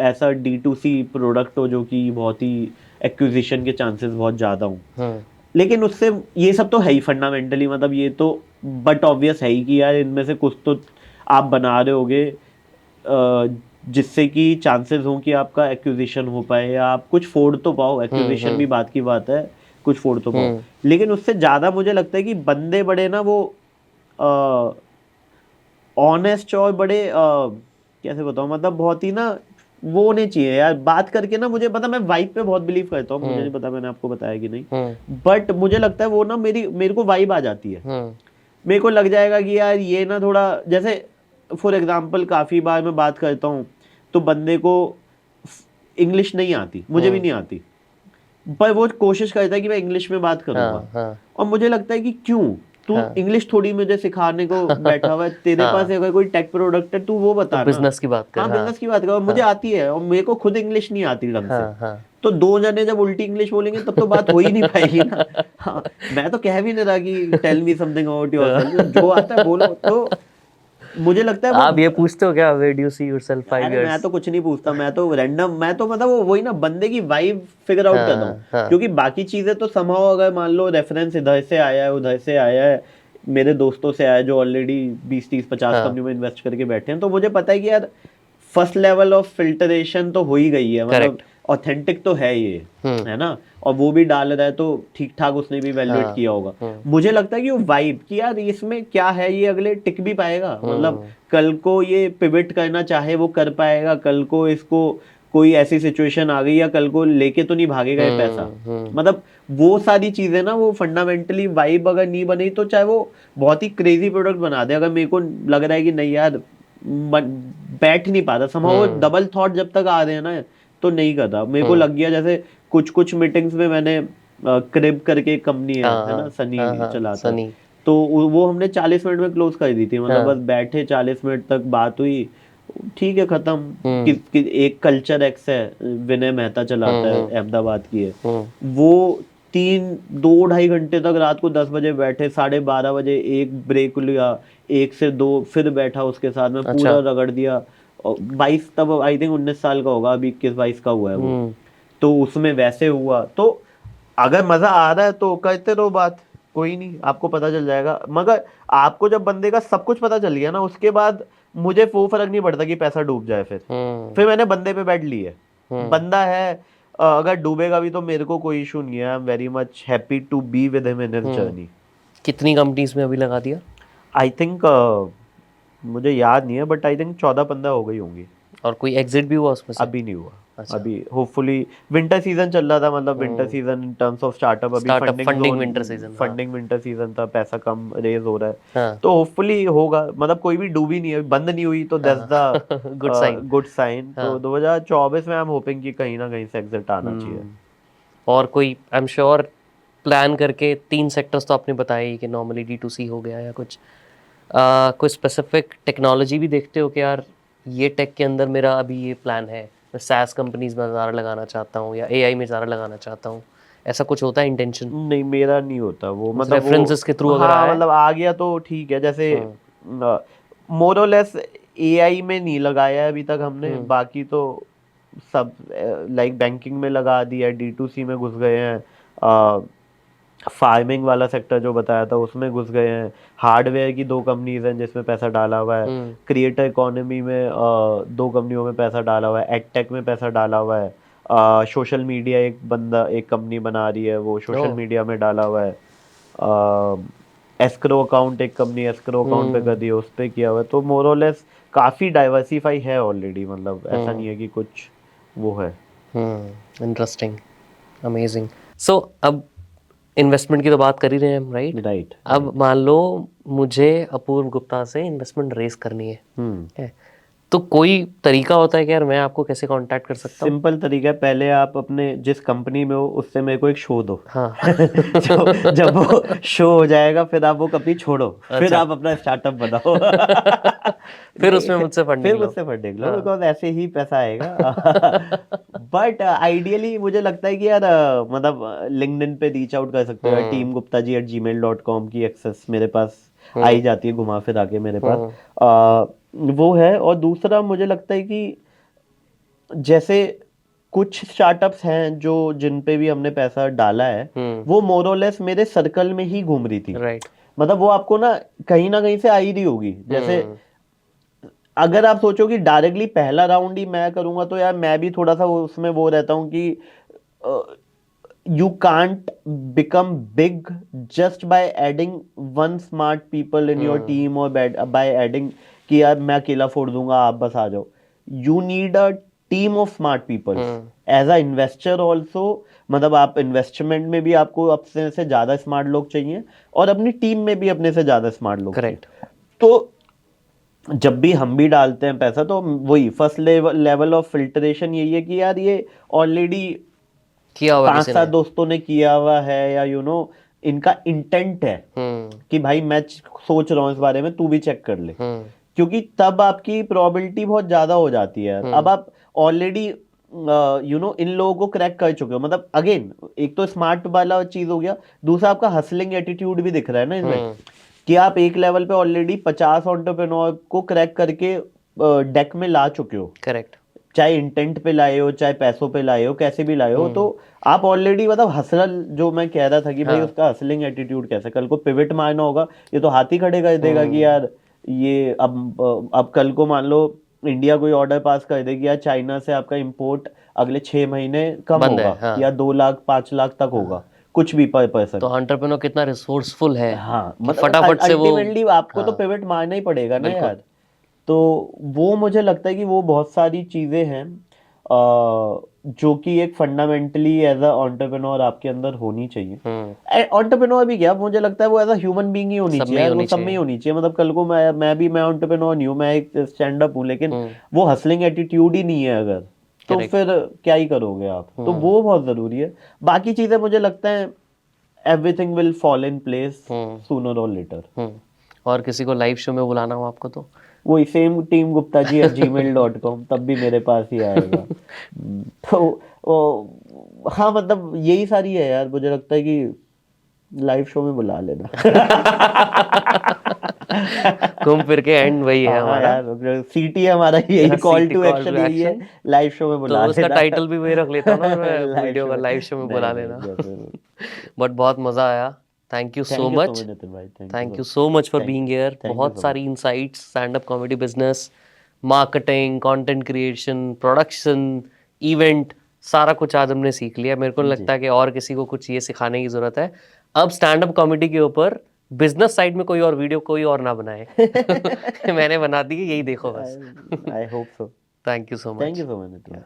ऐसा D2C प्रोडक्ट हो जो कि बहुत ही एक्विजिशन के चांसेस बहुत ज़्यादा हों। लेकिन उससे ये सब तो है ही फंडामेंटली, मतलब ये तो बट ऑब्वियस है ही कि यार इनमें से कुछ तो आप बना रहे होगे जिससे कि चांसेस हों कि आपका एक्विजिशन हो पाए या आप कुछ फोड़ तो पाओ। एक्विजिशन भी बात की बात है, कुछ फोड़ तो पाओ। लेकिन उससे ज़्यादा मुझे लगता है कि बंदे बड़े ना वो ऑनेस्ट और बड़े कैसे बताऊँ, मतलब बहुत ही ना वो होने चाहिए यार। बात करके ना मुझे पता, मैं वाइब पे बहुत बिलीव करता हूँ, मुझे नहीं पता मैंने आपको बताया कि नहीं, बट मुझे लगता है वो ना मेरे को वाइब आ जाती है। मेरे को लग जाएगा कि यार ये ना थोड़ा जैसे फॉर एग्जाम्पल काफ़ी बार मैं बात करता हूँ तो बंदे को इंग्लिश नहीं आती, मुझे भी नहीं आती, पर वो कोशिश करता है कि मैं इंग्लिश में बात करूंगा। और मुझे लगता है कि क्यों तू इंग्लिश थोड़ी मुझे सिखाने को बैठा हुआ है, तेरे पास अगर कोई टेक प्रोडक्ट है तू वो बता ना, बिजनेस की बात कर। हाँ बिजनेस की बात कर, मुझे आती है और मेरे को खुद इंग्लिश नहीं आती ढंग से। तो दो जने जब उल्टी इंग्लिश बोलेंगे तब तो बात हो ही नहीं पाएगी ना। हाँ, मैं तो कह भी नहीं रहा कि tell me something about yourself, जो आता है बोलो। तो मुझे लगता है आप ये पूछते हो क्या, where do you see yourself 5 अरे years? मैं तो कुछ नहीं पूछता, मैं तो रैंडम, मैं तो मतलब वही ना बंदे की वाइब फिगर आउट करता हूँ। क्योंकि बाकी चीजें तो समहाउ अगर मान लो रेफरेंस इधर से आया है उधर से आया है, मेरे दोस्तों से आया जो ऑलरेडी 20-30-50 कंपनी में इन्वेस्ट करके बैठे हैं, तो मुझे पता है कि यार फर्स्ट लेवल ऑफ फिल्टरेशन तो हो ही गई है, मतलब ऑथेंटिक तो है ये, है ना। और वो भी डाल रहा है तो ठीक ठाक उसने भी वैल्यूएट किया होगा। मुझे लगता है कि वो वाइब कि यार इसमें क्या है, ये अगले टिक भी पाएगा, मतलब कल को ये पिवट करना चाहे वो कर पाएगा, कल को इसको कोई ऐसी सिचुएशन आ गई या कल को लेके तो नहीं भागेगा ये पैसा। मतलब वो सारी चीजें ना, वो फंडामेंटली वाइब अगर नहीं बनी तो चाहे वो बहुत ही क्रेजी प्रोडक्ट बना दे, अगर मेरे को लग रहा है कि नहीं यार बैठ नहीं पाता समहाउ, डबल थॉट जब तक आ रहे हैं ना तो नहीं करता। मेरे को लग गया जैसे कुछ मीटिंग्स में मैंने क्रिब करके एक कंपनी है ना, सनी चलाता है, तो वो हमने 40 मिनट में क्लोज कर दी थी, मतलब बस बैठे 40 मिनट तक बात हुई, ठीक है खत्म। एक कल्चर एक्स है, विनय मेहता चलाता है, अहमदाबाद की है, वो 2-2.5 घंटे तक रात को 10 बजे बैठे, 12:30 बजे एक ब्रेक लिया, 1 से 2 फिर बैठा उसके साथ में, पूरा रगड़ दिया। 22 तब आई थिंक 19 साल का होगा, अभी 21-22 का हुआ है वो, तो उसमें वैसे हुआ। तो अगर मजा आ रहा है तो करते रहो बात, कोई नहीं, आपको पता चल जाएगा। मगर आपको जब बंदे का सब कुछ पता चल गया ना, उसके बाद मुझे वो फर्क नहीं पड़ता कि पैसा डूब जाए। फिर मैंने बंदे पे बैठ ली है, बंदा है, अगर डूबेगा भी तो मेरे को कोई इशू नहीं है। I am very much happy to be with him in his journey. कितनी कंपनीज में अभी लगा दिया? आई थिंक मुझे याद नहीं है, बट आई थिंक 14-15 हो गई होंगी। और कोई एग्जिट भी हुआ उसमें से? अभी नहीं हुआ। अच्छा। अभी होपफुली विंटर सीजन चल रहा था, मतलब winter season in terms of startup, अभी फंडिंग विंटर सीजन। हाँ फंडिंग विंटर सीजन था, पैसा कम रेज हो रहा है, हाँ तो होपफुली होगा, मतलब कोई भी डूबी नहीं है, बंद नहीं हुई, तो दैट्स हाँ good sign. The good sign. तो हाँ 2024 में आई एम होपिंग कि कहीं ना कहीं से एग्जिट आना चाहिए। और कोई आई एम श्योर प्लान करके 3 सेक्टर्स तो आपने बताए ही कि नॉर्मली D2C हो गया या कुछ कोई स्पेसिफिक टेक्नोलॉजी भी देखते हो कि यार ये टेक के अंदर मेरा अभी ये प्लान है, मैं SaaS कंपनीज में ज़्यादा लगाना चाहता हूँ या AI में ज़्यादा लगाना चाहता हूँ, ऐसा कुछ होता है इंटेंशन? नहीं, मेरा नहीं होता वो, मतलब रेफरेंसेस के थ्रू वो, अगर हाँ आया है। मतलब आ गया तो ठीक है, जैसे हम्म मोर और लेस एआई में नहीं लगाया है अभी तक हमने, हम्म बाकी तो सब लाइक बैंकिंग में लगा दिया, D2C में घुस गए हैं, फार्मिंग वाला सेक्टर जो बताया था उसमें घुस गए हैं, हार्डवेयर की 2 कंपनीज हैं जिसमें पैसा डाला हुआ है, हम्म क्रिएटर इकोनॉमी में 2 कंपनियों में पैसा डाला हुआ है, एडटेक में पैसा डाला हुआ है, सोशल मीडिया एक कंपनी बना रही है, वो ओ सोशल मीडिया में डाला हुआ है, एस्क्रो अकाउंट एक कंपनी एस्क्रो अकाउंट पे कर हम्म दी है, उस पे किया हुआ है, तो मोरलेस काफ़ी डाइवर्सिफाई है ऑलरेडी, मतलब ऐसा हम्म नहीं है कि कुछ वो है। Interesting, amazing. सो अब इन्वेस्टमेंट की तो बात कर ही रहे हैं हम, राइट? राइट अब राइट। मान लो मुझे अपूर्व गुप्ता से इन्वेस्टमेंट रेस करनी है, हम्म। है? तो कोई तरीका होता है कि यार मैं आपको कैसे कांटेक्ट कर सकता हूँ? सिंपल तरीका है, पहले आप अपने जिस कंपनी में हो उससे मेरे को एक शो दो। हाँ जब वो शो हो जाएगा फिर आप वो कंपनी छोड़ो, फिर अच्छा आप अपना स्टार्टअप बनाओ। फिर नहीं, उसमें मुझसे फिर फंडिंग लो। मुझसे फंडिंग लो, हाँ बिकॉज ऐसे ही पैसा आएगा। बट आइडियली मुझे लगता है कि यार मतलब लिंक्डइन पे रीच आउट कर सकते हो यार, हम्म teamguptaji@gmail.com की एक्सेस मेरे पास हम्म आई जाती है घुमा फिरा के मेरे पास। हम्म वो है, और दूसरा मुझे लगता है कि जैसे कुछ स्टार्टअप्स हैं जो जिन पे भी हमने पैसा डाला है, हम्म वो मोरलेस मेरे सर्कल में ही घूम रही थी, राइट मतलब वो आपको ना कहीं से आ ही रही होगी। जैसे हम्म अगर आप सोचो कि डायरेक्टली पहला राउंड ही मैं करूंगा, तो यार मैं भी थोड़ा सा उसमें वो रहता हूँ कि you can't become big just by adding one smart people in your hmm team, और बाय एडिंग कि यार मैं अकेला फोड़ दूंगा आप बस आ जाओ। You need a team of smart peoples hmm as a investor also, मतलब आप इन्वेस्टमेंट में भी आपको अपने से ज्यादा स्मार्ट लोग चाहिए, और अपनी टीम में भी अपने से ज्यादा स्मार्ट लोग चाहिए। करेक्ट। तो जब भी हम भी डालते हैं पैसा, तो वही फर्स्ट लेवल ऑफ फिल्ट्रेशन यही है कि यार ये ऑलरेडी किया होगा पांच किसी ने। सात दोस्तों ने किया हुआ है, या इनका इंटेंट है हम्म कि भाई मैं सोच रहा हूँ इस बारे में, तू भी चेक कर ले, हम्म क्योंकि तब आपकी प्रोबेबिलिटी बहुत ज्यादा हो जाती है। अब हम्म आप ऑलरेडी इन लोगों को क्रैक कर चुके हो, मतलब अगेन एक तो स्मार्ट वाला चीज हो गया, दूसरा आपका हसलिंग एटीट्यूड भी दिख रहा है ना इसमें, हम्म कि आप एक लेवल पे ऑलरेडी 50 एंटरप्रेन्योर को क्रैक करके डेक में ला चुके हो, करेक्ट। चाहे इंटेंट पे लाए हो, चाहे पैसों पे लाए हो, कैसे भी लाए हो, तो हम्म आप ऑलरेडी मतलब हसल, जो मैं कह रहा था कि भाई हाँ उसका हसलिंग एटीट्यूड कैसे, कल को पिवट मारना होगा, ये तो हाथ ही खड़े कर देगा कि हम्म यार ये अब कल को मान लो इंडिया कोई ऑर्डर पास कर देगी यार, चाइना से आपका इंपोर्ट अगले 6 महीने कम बंद है होगा, हाँ। या 2 लाख 5 लाख तक होगा, हाँ कुछ भी पर पर्सन। तो एंटरप्रेन्योर कितना रिसोर्सफुल है हाँ कि मतलब फटाफट से वो। अल्टीमेटली आपको तो हाँ पिवट मारना ही पड़ेगा ना बिल्कुल। यार। तो वो मुझे लगता है कि वो बहुत सारी चीजें हैं जो कि एक फंडामेंटली एज अ एंटरप्रेन्योर आपके अंदर होनी चाहिए। हम्म एंटरप्रेन्योर भी क्या, मुझे लगता है वो एज अ ह्यूमन बीइंग ही होनी सब चाहिए में ही यार, वो होनी सब में ही चाहिए। होनी चाहिए, मतलब कल को मैं एंटरप्रेन्योर नहीं हूँ, मैं एक स्टैंड अप हूँ, लेकिन हम्म वो हसलिंग एटीट्यूड ही नहीं है अगर, तो करेक्ट। फिर क्या ही करोगे आप, तो हम्म वो बहुत जरूरी है। बाकी चीजें मुझे लगता है everything will fall in place hmm sooner और लेटर। हम्म और किसी को लाइव शो में बुलाना हो आपको तो? वही सेम teamguptaji@gmail.com, तब भी मेरे पास ही आएगा। तो हाँ मतलब यही सारी है यार, मुझे लगता है कि लाइव शो में बुला लेना। घूम फिर के एंड वही है हाँ हमारा। यार, सीटी हमारा यही कॉल सीटी टू कॉल एक्शन टू यही है, एक्शन। लाइव शो में तो बुला उसका लेना। टाइटल भी वही रख लेता हूँ ना मैं लाइव वीडियो शो का, में, लाइव शो में नहीं बुला नहीं लेना। जैसे। बट बहुत मज़ा आया। Thank you so thank you so much. Much Nitin भाई, thank you so much for thank being here. Thank you बहुत सो मच। सारी insights, stand up comedy business, marketing, content creation, production, event, सारा कुछ आज हमने सीख लिया। मेरे को नहीं जी लगता कि और किसी को कुछ ये सिखाने की ज़रूरत है। अब स्टैंड अप कॉमेडी के ऊपर बिजनेस साइड में कोई और वीडियो कोई और ना बनाए। मैंने बना दी, यही देखो बस। I hope so. Thank you so thank much. You so much Nitin.